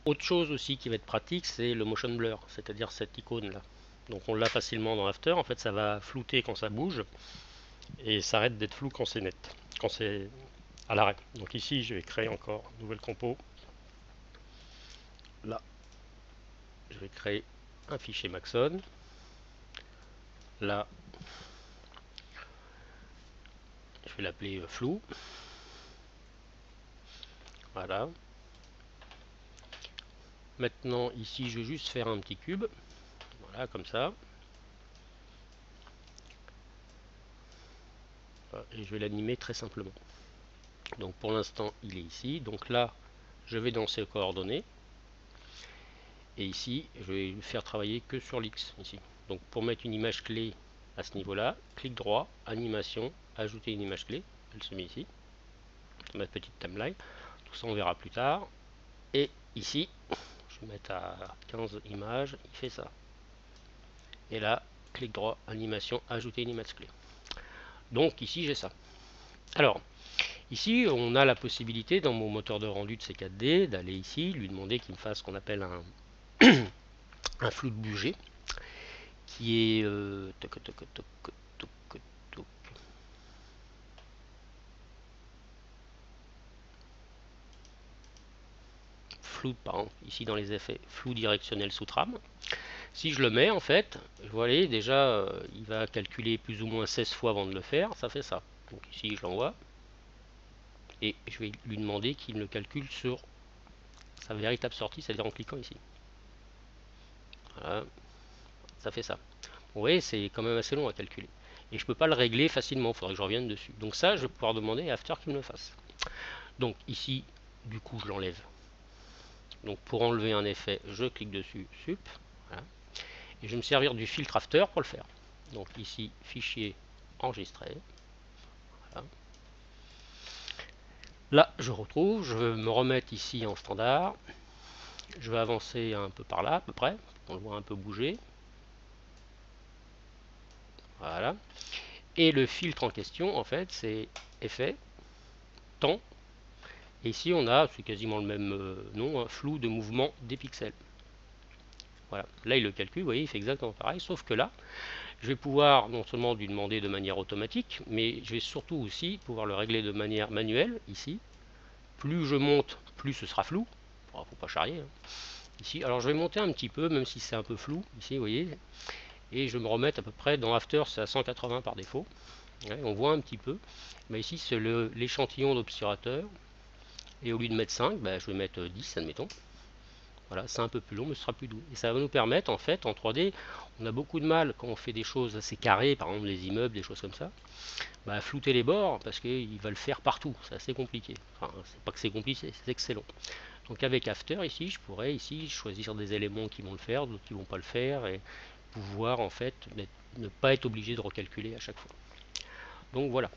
Autre chose aussi qui va être pratique, c'est le motion blur, c'est-à-dire cette icône là. Donc on l'a facilement dans After, en fait ça va flouter quand ça bouge et ça arrête d'être flou quand c'est net, quand c'est à l'arrêt. Donc ici je vais créer encore une nouvelle compo. Là je vais créer un fichier Maxon. Là je vais l'appeler flou. Voilà. Maintenant ici je vais juste faire un petit cube. Voilà, comme ça. Et je vais l'animer très simplement. Donc pour l'instant il est ici. Donc là je vais dans ses coordonnées. Et ici je vais le faire travailler que sur l'X ici. Donc pour mettre une image clé à ce niveau là, clic droit, animation, ajouter une image clé. Elle se met ici. Ma petite timeline. Tout ça on verra plus tard. Et ici, je vais mettre à 15 images, il fait ça. Et là, clic droit, animation, ajouter une image clé. Donc ici j'ai ça. Alors, ici on a la possibilité dans mon moteur de rendu de C4D d'aller ici, lui demander qu'il me fasse ce qu'on appelle un flou de budget, qui est flou, pardon, ici dans les effets, flou directionnel sous trame. Si je le mets en fait, vous voyez déjà il va calculer plus ou moins 16 fois avant de le faire, ça fait ça. Donc ici je l'envoie et je vais lui demander qu'il me le calcule sur sa véritable sortie, c'est-à-dire en cliquant ici. Voilà, ça fait ça. Vous voyez, c'est quand même assez long à calculer. Et je ne peux pas le régler facilement, il faudrait que je revienne dessus. Donc ça, je vais pouvoir demander à After qu'il me le fasse. Donc ici, du coup, je l'enlève. Donc pour enlever un effet, je clique dessus, sup. Voilà. Et je vais me servir du filtre After pour le faire. Donc ici, fichier enregistré. Voilà. Là, je retrouve, je vais me remettre ici en standard. Je vais avancer un peu par là, à peu près. On le voit un peu bouger. Voilà. Et le filtre en question, en fait, c'est effet, temps. Et ici, on a, c'est quasiment le même nom, un flou de mouvement des pixels. Voilà. Là, il le calcule, vous voyez, il fait exactement pareil, sauf que là, je vais pouvoir non seulement lui demander de manière automatique, mais je vais surtout aussi pouvoir le régler de manière manuelle, ici. Plus je monte, plus ce sera flou. Il ne faut pas charrier. Hein. Ici, alors je vais monter un petit peu, même si c'est un peu flou, ici, vous voyez. Et je vais me remettre à peu près, dans After, c'est à 180 par défaut. Ouais, on voit un petit peu. Mais ici, c'est l'échantillon d'obturateur. Et au lieu de mettre 5, bah, je vais mettre 10, admettons. Voilà, c'est un peu plus long, mais ce sera plus doux. Et ça va nous permettre, en fait, en 3D, on a beaucoup de mal quand on fait des choses assez carrées, par exemple les immeubles, des choses comme ça, bah, flouter les bords, parce qu'il va le faire partout. C'est assez compliqué. Enfin, c'est pas que c'est compliqué, c'est excellent. Donc avec After, ici, je pourrais ici choisir des éléments qui vont le faire, d'autres qui vont pas le faire, et pouvoir, en fait, ne pas être obligé de recalculer à chaque fois. Donc voilà.